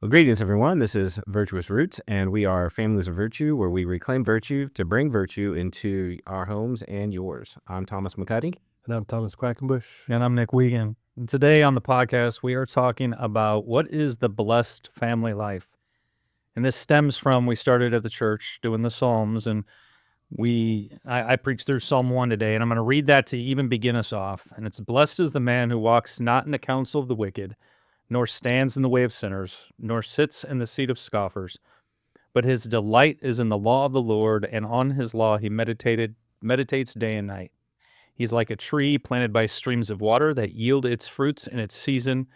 Well, greetings, everyone. This is Virtuous Roots, and we are Families of Virtue, where we reclaim virtue to bring virtue into our homes and yours. I'm Thomas McCuddy. And I'm Thomas Quackenbush. And I'm Nick Wiegand. And today on the podcast, we are talking about what is the blessed family life. And this stems from, we started at the church doing the Psalms, and I preached through Psalm 1 today, and I'm going to read that to even begin us off. And it's, "Blessed is the man who walks not in the counsel of the wicked, nor stands in the way of sinners, nor sits in the seat of scoffers. But his delight is in the law of the Lord, and on his law he meditates day and night. He's like a tree planted by streams of water that yield its fruits in its season,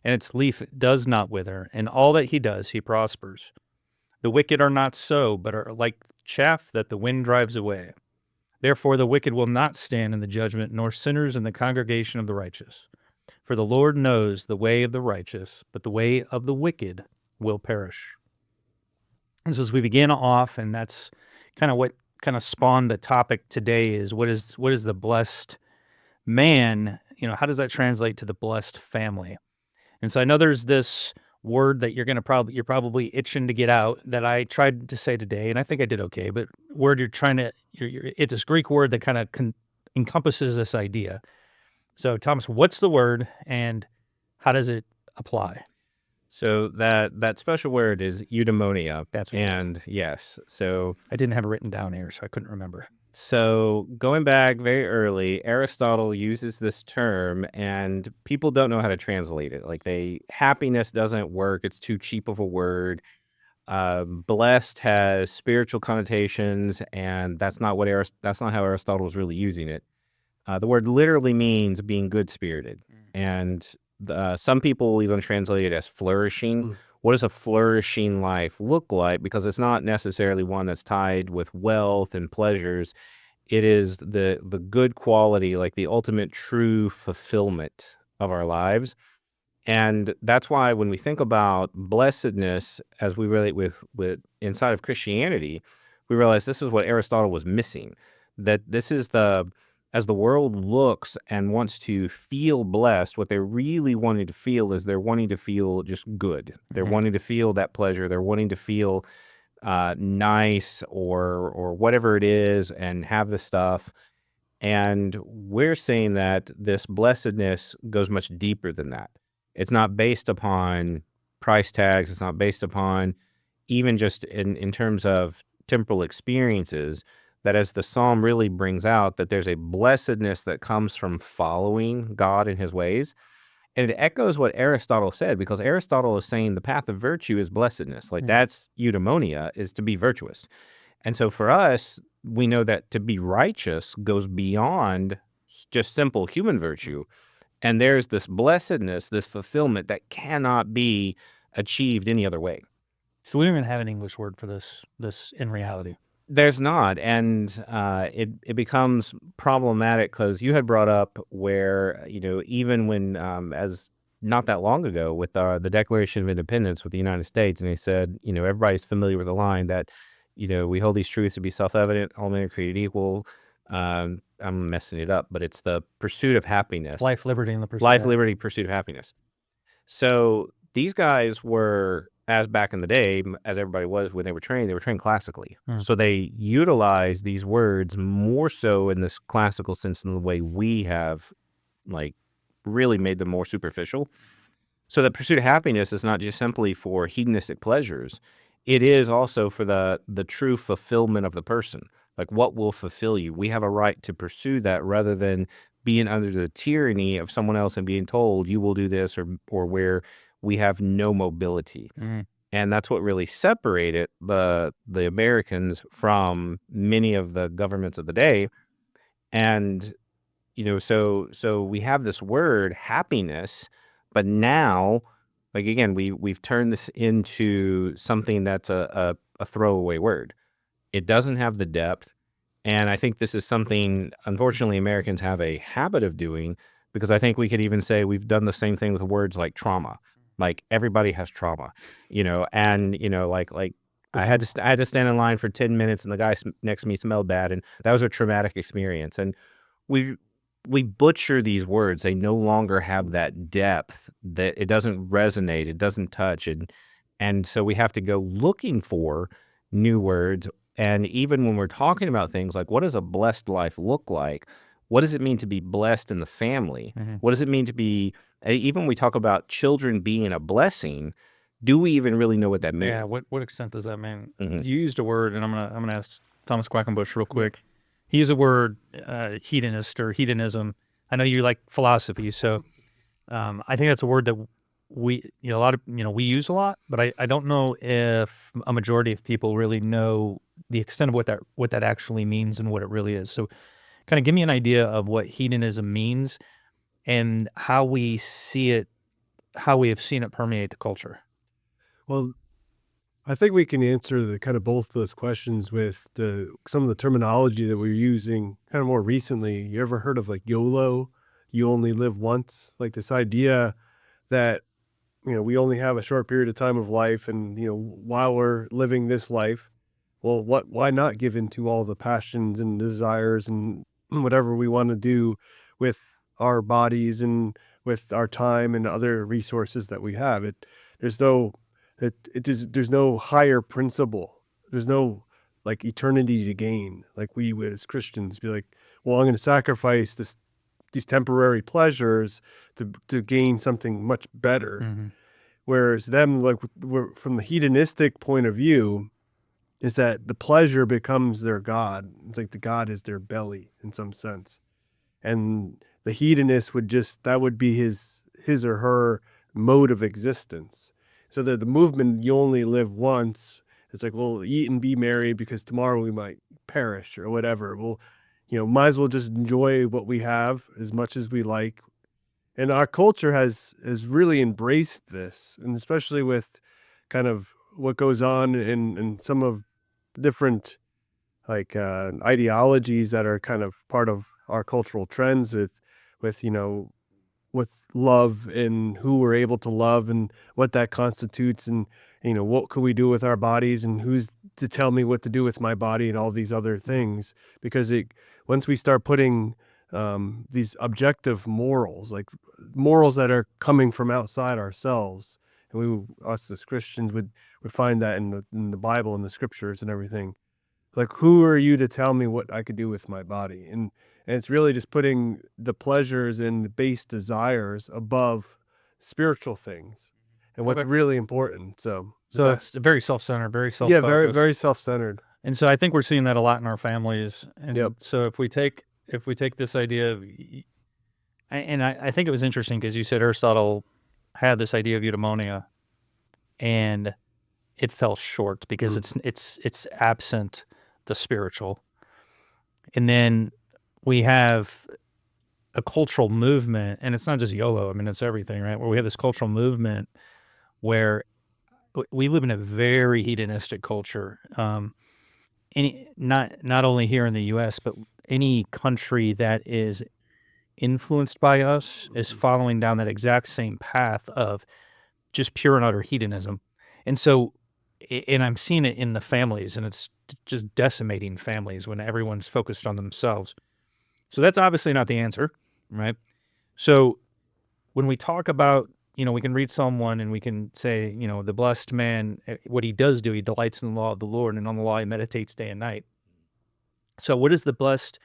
and its leaf does not wither, and all that he does, he prospers. The wicked are not so, but are like chaff that the wind drives away. Therefore the wicked will not stand in the judgment, nor sinners in the congregation of the righteous. For the Lord knows the way of the righteous, but the way of the wicked will perish." And so as we begin off, and that's kind of what kind of spawned the topic today, is what is the blessed man? How does that translate to the blessed family? And so I know there's this word that you're probably itching to get out that I tried to say today, and I think I did okay. But it's this Greek word that kind of encompasses this idea. So Thomas, what's the word, and how does it apply? So that special word is eudaimonia. That's what it is. And yes, so I didn't have it written down here, so I couldn't remember. So going back very early, Aristotle uses this term, and people don't know how to translate it. Happiness doesn't work; it's too cheap of a word. Blessed has spiritual connotations, and that's not how Aristotle was really using it. The word literally means being good-spirited, and some people will even translate it as flourishing. What does a flourishing life look like? Because it's not necessarily one that's tied with wealth and pleasures. It is the good quality, like the ultimate true fulfillment of our lives. And that's why when we think about blessedness as we relate with inside of Christianity, we realize this is what Aristotle was missing. That this is as the world looks and wants to feel blessed, what they're really wanting to feel is they're wanting to feel just good. They're wanting to feel that pleasure. They're wanting to feel nice or whatever it is and have the stuff. And we're saying that this blessedness goes much deeper than that. It's not based upon price tags. It's not based upon even just in terms of temporal experiences, that as the psalm really brings out, that there's a blessedness that comes from following God in his ways. And it echoes what Aristotle said, because Aristotle is saying the path of virtue is blessedness. That's eudaimonia, is to be virtuous. And so for us, we know that to be righteous goes beyond just simple human virtue. And there's this blessedness, this fulfillment that cannot be achieved any other way. So we don't even have an English word for this in reality. There's not, and it becomes problematic because you had brought up where, even when, as not that long ago with the Declaration of Independence with the United States, and they said, everybody's familiar with the line that, we hold these truths to be self-evident, all men are created equal. I'm messing it up, but it's the pursuit of happiness. Life, liberty, and the pursuit. Life, liberty, pursuit of happiness. So these guys were, as back in the day, as everybody was when they were trained classically. So they utilized these words more so in this classical sense than the way we have, really made them more superficial. So the pursuit of happiness is not just simply for hedonistic pleasures. It is also for the true fulfillment of the person. Like, what will fulfill you? We have a right to pursue that rather than being under the tyranny of someone else and being told you will do this or where we have no mobility. And that's what really separated the Americans from many of the governments of the day. And, so we have this word happiness, but now, again, we've turned this into something that's a throwaway word. It doesn't have the depth. And I think this is something, unfortunately, Americans have a habit of doing, because I think we could even say we've done the same thing with words like trauma. Like, everybody has trauma, and, I had to stand in line for 10 minutes and the guy next to me smelled bad. And that was a traumatic experience. And we butcher these words. They no longer have that depth, that it doesn't resonate. It doesn't touch. And so we have to go looking for new words. And even when we're talking about things like, what does a blessed life look like? What does it mean to be blessed in the family? What does it mean to be, even when we talk about children being a blessing, do we even really know what that means? Yeah, what extent does that mean? Mhm. You used a word, and I'm gonna ask Thomas Quackenbush real quick. He used a word, hedonist or hedonism. I know you like philosophy, so I think that's a word that a lot of we use a lot, but I don't know if a majority of people really know the extent of what that actually means and what it really is. So, kind of give me an idea of what hedonism means and how we see it, how we have seen it permeate the culture. Well, I think we can answer the kind of both those questions with some of the terminology that we're using kind of more recently. You ever heard of like YOLO? You only live once? Like this idea that, we only have a short period of time of life, and, while we're living this life, well, why not give into all the passions and desires and whatever we want to do with our bodies and with our time and other resources that we have? There's no, there's no higher principle. There's no like eternity to gain. Like we would as Christians be like, well, I'm going to sacrifice these temporary pleasures to gain something much better. Whereas them, like, from the hedonistic point of view, is that the pleasure becomes their god. It's like the god is their belly in some sense. And the hedonist that would be his or her mode of existence. So that the movement, you only live once, it's like, well, eat and be merry because tomorrow we might perish or whatever. Well, might as well just enjoy what we have as much as we like. And our culture has really embraced this, and especially with kind of what goes on in some of different like ideologies that are kind of part of our cultural trends with with love and who we're able to love and what that constitutes, and what could we do with our bodies, and who's to tell me what to do with my body, and all these other things. Because once we start putting these objective morals, like morals that are coming from outside ourselves, and us as Christians would find that in the Bible and the scriptures and everything. Like, who are you to tell me what I could do with my body? And it's really just putting the pleasures and the base desires above spiritual things and what's Okay. really important. So That's very self-centered, very yeah, very, self-focused. very self-centered. And so I think we're seeing that a lot in our families. And Yep. so if we take this idea of, I think it was interesting because you said Aristotle had this idea of eudaimonia, and it fell short because it's absent the spiritual. And then we have a cultural movement, and it's not just YOLO. I mean, it's everything, right? Where we have this cultural movement where we live in a very hedonistic culture. Not only here in the U.S., but any country that is influenced by us is following down that exact same path of just pure and utter hedonism. And so, and I'm seeing it in the families, and it's just decimating families when everyone's focused on themselves. So that's obviously not the answer, right? So when we talk about, we can read Psalm 1 and we can say, the blessed man, what he does do, he delights in the law of the Lord, and on the law he meditates day and night. So what is the blessed?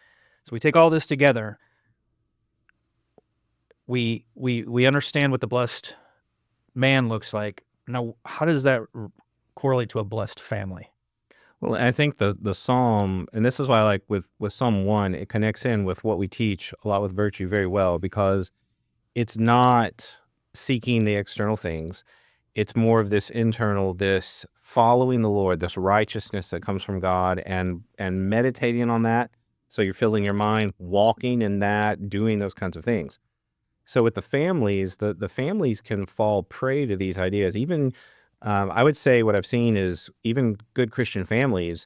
So we take all this together. We understand what the blessed man looks like. Now, how does that correlate to a blessed family? Well, I think the psalm, and this is why I like with Psalm 1, it connects in with what we teach a lot with virtue very well, because it's not seeking the external things. It's more of this internal, this following the Lord, this righteousness that comes from God, and meditating on that. So you're filling your mind, walking in that, doing those kinds of things. So with the families, the families can fall prey to these ideas. Even I would say what I've seen is even good Christian families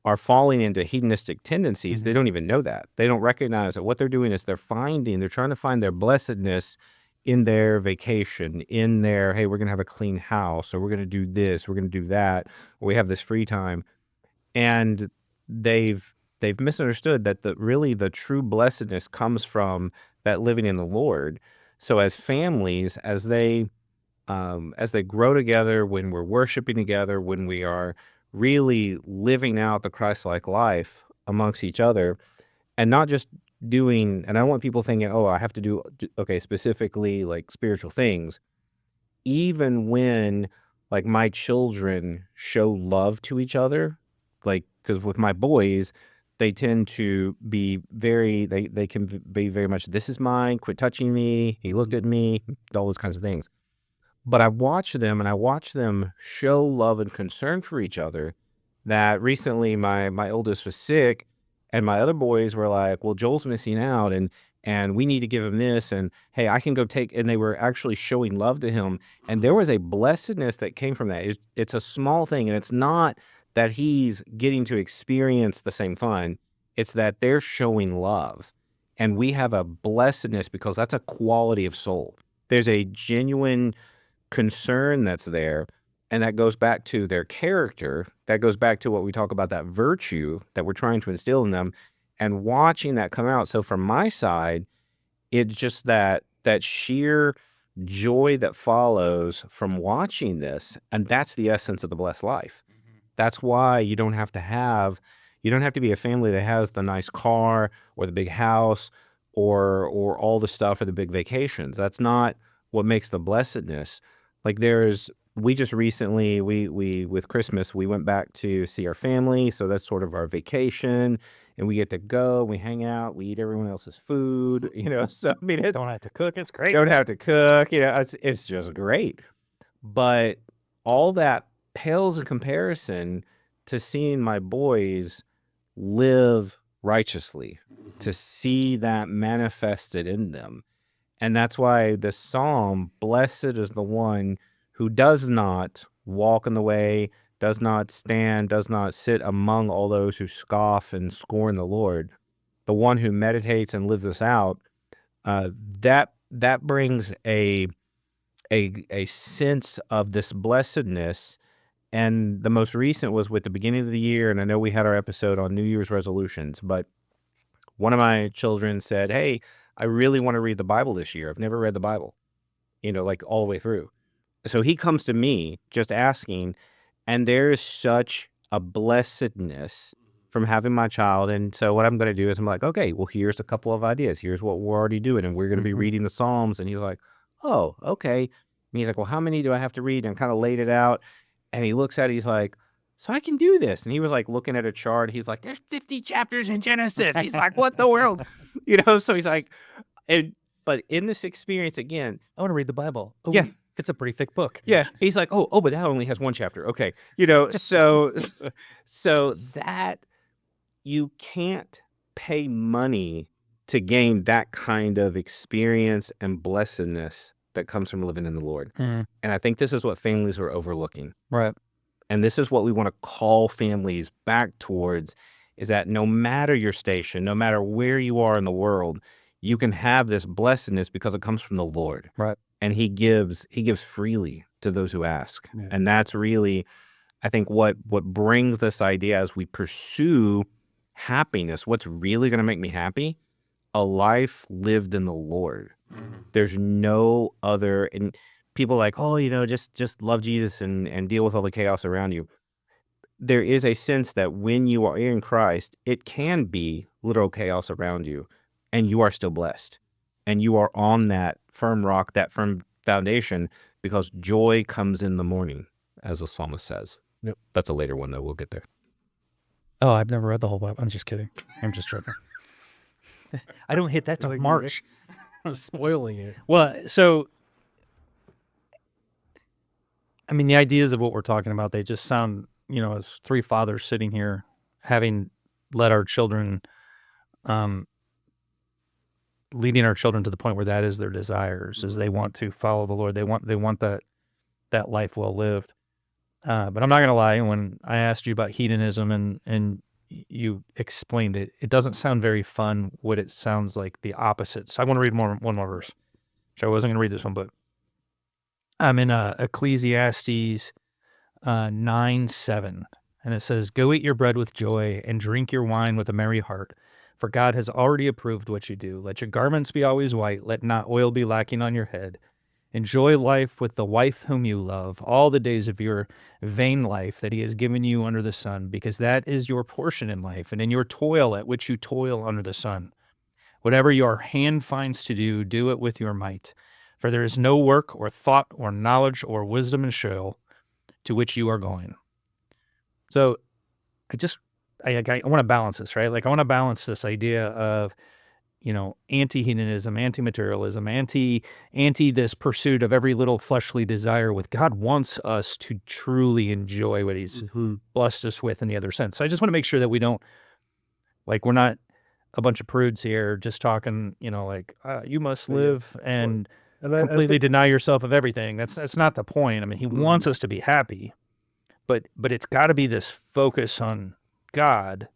are falling into hedonistic tendencies. They don't even know that. They don't recognize that what they're doing is they're trying to find their blessedness in their vacation, in their, hey, we're going to have a clean house, or we're going to do this, we're going to do that, or we have this free time. And they've misunderstood that really the true blessedness comes from that living in the Lord. So as families, as they as they grow together, when we're worshiping together, when we are really living out the Christ-like life amongst each other, and not just doing, and I don't want people thinking, oh, I have to do, okay, specifically like spiritual things. Even when like my children show love to each other, like, because with my boys, they tend to be very, they can be very much, this is mine, quit touching me, he looked at me, all those kinds of things. But I watch them, and I watch them show love and concern for each other. That recently my oldest was sick, and my other boys were like, well, Joel's missing out, and we need to give him this, and hey, I can go take, and they were actually showing love to him. And there was a blessedness that came from that. It's a small thing, and it's not that he's getting to experience the same fun. It's that they're showing love. And we have a blessedness because that's a quality of soul. There's a genuine concern that's there, and that goes back to their character. That goes back to what we talk about, that virtue that we're trying to instill in them, and watching that come out. So from my side, it's just that sheer joy that follows from watching this, and that's the essence of the blessed life. That's why you don't have to be a family that has the nice car or the big house or all the stuff or the big vacations. That's not what makes the blessedness. Like we just recently, we with Christmas, we went back to see our family. So that's sort of our vacation, and we get to go, we hang out, we eat everyone else's food, so I mean, Don't have to cook. It's great. don't have to cook, it's just great. But all that pales in comparison to seeing my boys live righteously, to see that manifested in them. And that's why the psalm, blessed is the one who does not walk in the way, does not stand, does not sit among all those who scoff and scorn the Lord. The one who meditates and lives this out, that brings a sense of this blessedness. And the most recent was with the beginning of the year, and I know we had our episode on New Year's resolutions, but one of my children said, hey, I really want to read the Bible this year. I've never read the Bible, like all the way through. So he comes to me just asking, and there's such a blessedness from having my child. And so what I'm going to do is I'm like, okay, well, here's a couple of ideas. Here's what we're already doing, and we're going to be reading the Psalms. And he's like, oh, okay. And he's like, well, how many do I have to read? And kind of laid it out. And he looks at it, he's like, so I can do this. And he was like looking at a chart. He's like, there's 50 chapters in Genesis. He's like, what the world? So he's like, but in this experience again, I want to read the Bible. Oh, yeah, it's a pretty thick book. yeah. He's like, oh, but that only has one chapter. Okay. So that you can't pay money to gain that kind of experience and blessedness that comes from living in the Lord. Mhm. And I think this is what families are overlooking. Right. And this is what we want to call families back towards, is that no matter your station, no matter where you are in the world, you can have this blessedness because it comes from the Lord. Right. And he gives freely to those who ask. Yeah. And that's really, I think, what brings this idea as we pursue happiness. What's really going to make me happy? A life lived in the Lord. There's no other, and people are like, oh, just love Jesus and deal with all the chaos around you. There is a sense that when you are in Christ, it can be literal chaos around you, and you are still blessed. And you are on that firm rock, that firm foundation, because joy comes in the morning, as the psalmist says. Yep. That's a later one, though. We'll get there. Oh, I've never read the whole Bible. I'm just kidding. I'm just joking. I don't hit that till Like March. Spoiling it. Well, so, I mean, the ideas of what we're talking about, they just sound, as three fathers sitting here, having led our children, leading our children to the point where that is their desires, is they want to follow the Lord. They want that life well lived. But I'm not going to lie, when I asked you about hedonism and you explained it, it doesn't sound very fun. What it sounds like the opposite. So I want to read one more verse. Which I wasn't going to read this one, but I'm in Ecclesiastes 9:7, and it says, "Go eat your bread with joy and drink your wine with a merry heart, for God has already approved what you do. Let your garments be always white. Let not oil be lacking on your head, Enjoy life with the wife whom you love, all the days of your vain life that he has given you under the sun, because that is your portion in life, and in your toil at which you toil under the sun. Whatever your hand finds to do, do it with your might. For there is no work or thought or knowledge or wisdom in Sheol to which you are going. So I want to balance this, right? Like I want to balance this idea of, anti-hedonism, anti-materialism, anti this pursuit of every little fleshly desire with God wants us to truly enjoy what he's blessed us with in the other sense. So I just want to make sure that we don't, we're not a bunch of prudes here just talking, you must live and completely deny yourself of everything. That's not the point. I mean, he wants us to be happy, but it's got to be this focus on God.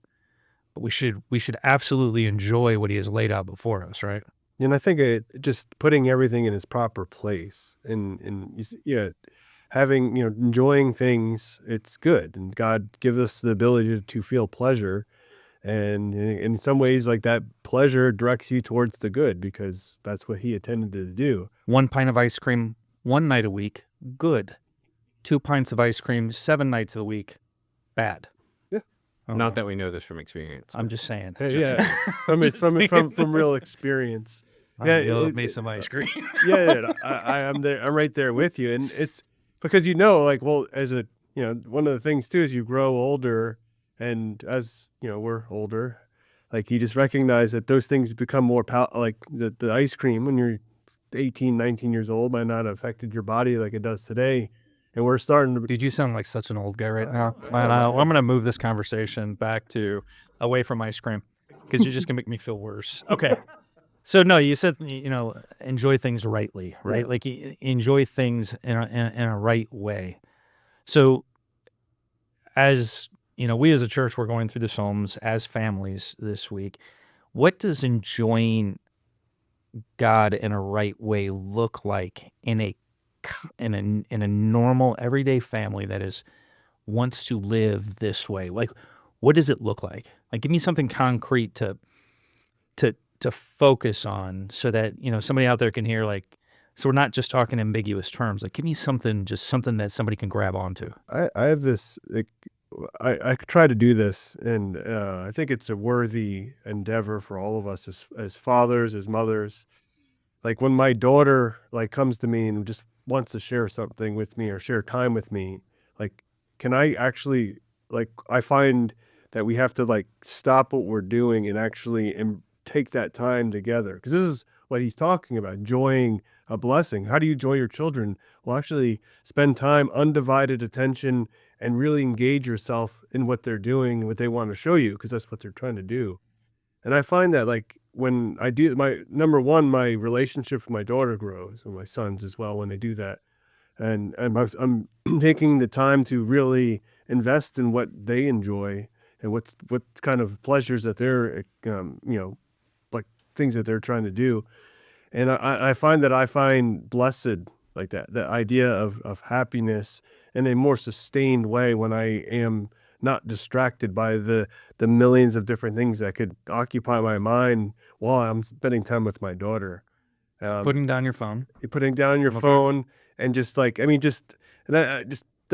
But we should absolutely enjoy what he has laid out before us, right? And I think just putting everything in its proper place and having, enjoying things, it's good. And God gives us the ability to feel pleasure. And in some ways, like that pleasure directs you towards the good because that's what he intended to do. 1 pint of ice cream, 1 night a week, good. 2 pints of ice cream, 7 nights a week, bad. Okay. Not that we know this from experience. I'm just saying. Yeah, from real experience. I love me some ice cream. I'm there. I'm right there with you, and it's because as one of the things too is you grow older, and as we're older, like you just recognize that those things become more like the ice cream when you're 18, 19 years old might not have affected your body like it does today. And we're starting to... Dude, you sound like such an old guy right now. I'm going to move this conversation back to away from ice cream because you're just going to make me feel worse. Okay. So, no, you said, enjoy things rightly, right? Yeah. Like, enjoy things in a right way. So, as, we as a church, we're going through the Psalms as families this week. What does enjoying God in a right way look like in a normal everyday family that wants to live this way? Like, what does it look like? Like, give me something concrete to focus on so that, somebody out there can hear, so we're not just talking ambiguous terms. Like, give me something that somebody can grab onto. I have this, I try to do this, and I think it's a worthy endeavor for all of us as fathers, as mothers. Like when my daughter comes to me and just wants to share something with me or share time with me, can I actually, I find that we have to stop what we're doing and actually take that time together. Because this is what he's talking about, enjoying a blessing. How do you enjoy your children? Well, actually spend time, undivided attention, and really engage yourself in what they're doing and what they want to show you, because that's what they're trying to do. And I find that when I do my relationship with my daughter grows, and my sons as well when they do that, and I'm taking the time to really invest in what they enjoy and what kind of pleasures that they're things that they're trying to do, and I find blessed like that, the idea of happiness in a more sustained way when I am not distracted by the millions of different things that could occupy my mind while I'm spending time with my daughter. Putting down your phone. Putting down your phone and just the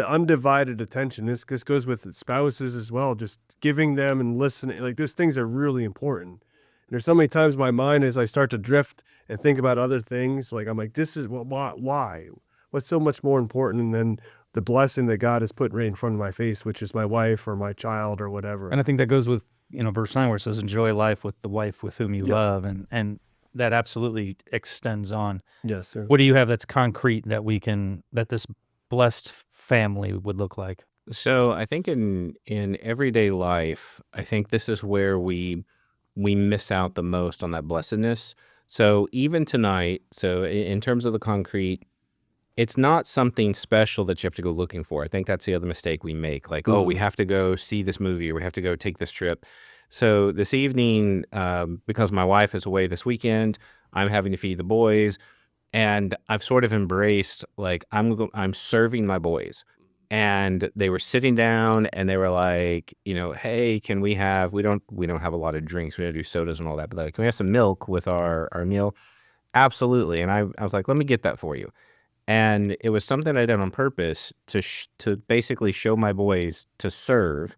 undivided attention. This goes with spouses as well. Just giving them and listening. Those things are really important. And there's so many times my mind, as I start to drift and think about other things, I'm like, this is why? What's so much more important than the blessing that God has put right in front of my face, which is my wife or my child or whatever. And I think that goes with, verse 9 where it says, enjoy life with the wife with whom you love. And that absolutely extends on. Yes, sir. What do you have that's concrete that this blessed family would look like? So I think in everyday life, I think this is where we miss out the most on that blessedness. So even tonight, so in terms of the concrete, it's not something special that you have to go looking for. I think that's the other mistake we make. Oh, we have to go see this movie or we have to go take this trip. So this evening, because my wife is away this weekend, I'm having to feed the boys, and I've sort of embraced I'm serving my boys. And they were sitting down and they were like, hey, can we have, we don't have a lot of drinks. We don't do sodas and all that, but can we have some milk with our meal? Absolutely. And I was like, let me get that for you. And it was something I did on purpose to basically show my boys to serve,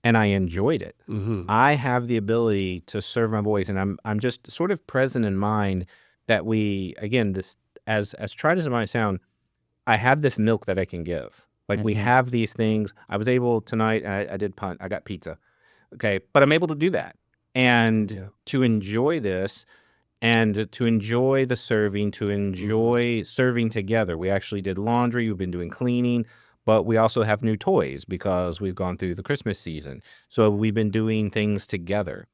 and I enjoyed it. I have the ability to serve my boys, and I'm just sort of present in mind that we, again, this, as trite as it might sound, I have this milk that I can give. Like we have these things. I was able tonight, I did punt, I got pizza. Okay. But I'm able to do that and to enjoy this and to enjoy the serving, to enjoy serving together. We actually did laundry. We've been doing cleaning, but we also have new toys because we've gone through the Christmas season. So we've been doing things together.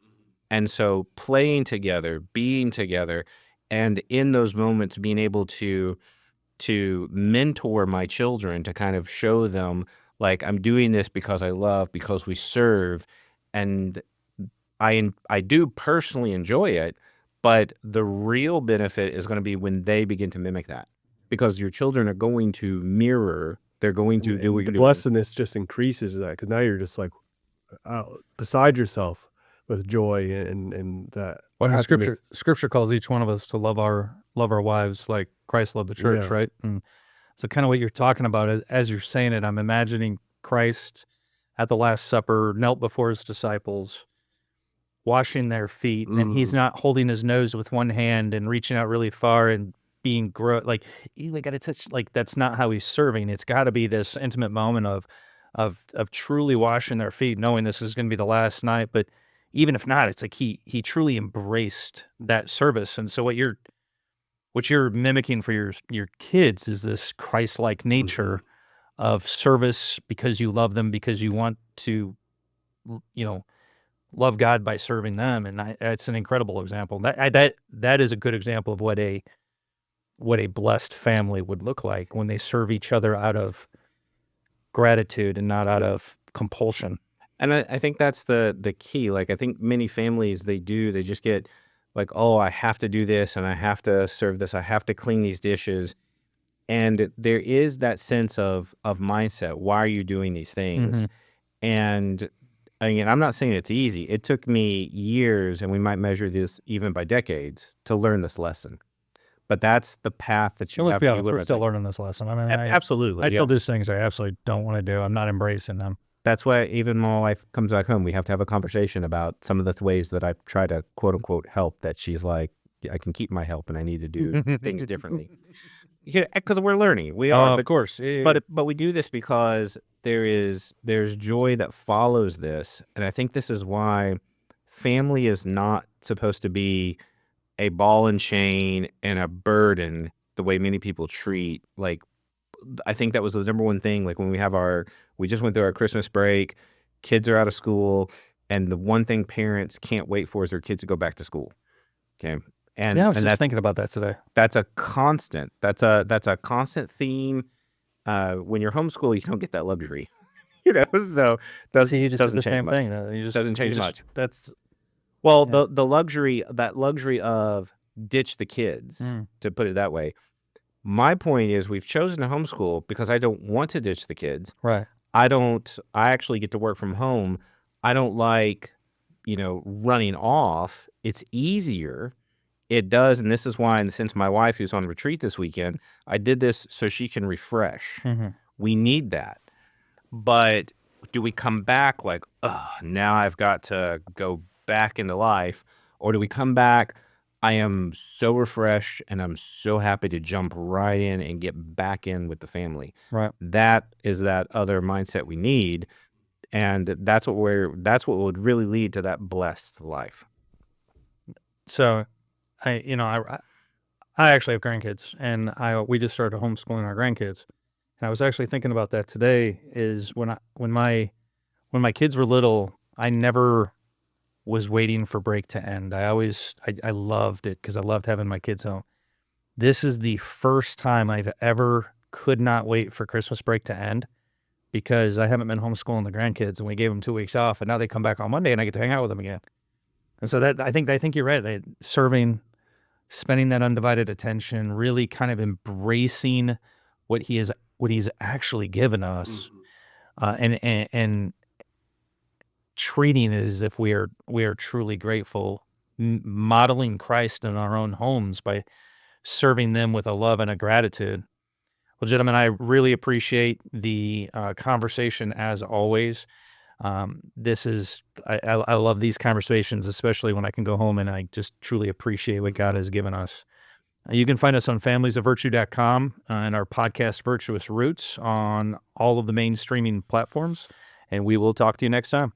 And so playing together, being together, and in those moments being able to mentor my children, to kind of show them like I'm doing this because I love, because we serve, and I do personally enjoy it, but the real benefit is going to be when they begin to mimic that, because your children are going to mirror, they're going to do what And the you're doing. blessedness just increases that, because now you're just like beside yourself with joy and that. Well, happiness. scripture calls each one of us to love our wives like Christ loved the church, Yeah. right? And so kind of what you're talking about as you're saying it, I'm imagining Christ at the Last Supper knelt before his disciples, washing their feet, and he's not holding his nose with one hand and reaching out really far and being like, you got to touch, like that's not how he's serving. It's got to be this intimate moment of truly washing their feet, knowing this is going to be the last night. But even if not, it's like he truly embraced that service. And so what you're mimicking for your kids is this Christ-like nature of service, because you love them, because you want to, love God by serving them. And that's an incredible example. That is a good example of what a blessed family would look like when they serve each other out of gratitude and not out of compulsion. And I think that's the key. Like, I think many families, they just get like, oh, I have to do this and I have to serve this. I have to clean these dishes. And there is that sense of mindset. Why are you doing these things? And again, I'm not saying it's easy. It took me years, and we might measure this even by decades, to learn this lesson. But that's the path that you Let's have be to honest, live. we're still learning this lesson. I mean, Absolutely. I still do things I absolutely don't want to do. I'm not embracing them. That's why even when my wife comes back home, we have to have a conversation about some of the ways that I try to quote unquote help, that she's like, I can keep my help and I need to do things differently. Yeah, because we're learning. We are, Of course. but we do this because there's joy that follows this, and I think this is why family is not supposed to be a ball and chain and a burden the way many people treat. Like, I think that was the number one thing. Like when we just went through our Christmas break, kids are out of school, and the one thing parents can't wait for is their kids to go back to school. Okay. And I was and just thinking about that today. that's a constant. That's a constant theme. When you're homeschooled, you don't get that luxury, So See, you just did doesn't the change same much. thing. Doesn't change much. That's Well, Yeah. the luxury of ditch the kids, to put it that way. My point is, we've chosen to homeschool because I don't want to ditch the kids. right. I actually get to work from home. I don't like, running off. It's easier. It does. And this is why, in the sense, my wife, who's on retreat this weekend, I did this so she can refresh. We need that. But do we come back like, now I've got to go back into life? Or do we come back, I am so refreshed and I'm so happy to jump right in and get back in with the family? Right. That is that other mindset we need. And that's what would really lead to that blessed life. So, I actually have grandkids, and we just started homeschooling our grandkids. And I was actually thinking about that today. Is when my kids were little, I never was waiting for break to end. I loved it because I loved having my kids home. This is the first time I've ever could not wait for Christmas break to end, because I haven't been homeschooling the grandkids, and we gave them 2 weeks off, and now they come back on Monday and I get to hang out with them again. And so that I think you're right. Serving, spending that undivided attention, really kind of embracing what he's actually given us, and treating it as if we are truly grateful, modeling Christ in our own homes by serving them with a love and a gratitude. Well, gentlemen, I really appreciate the conversation as always. This is I love these conversations, especially when I can go home and I just truly appreciate what God has given us. You can find us on familiesofvirtue.com and our podcast Virtuous Roots on all of the main streaming platforms. And we will talk to you next time.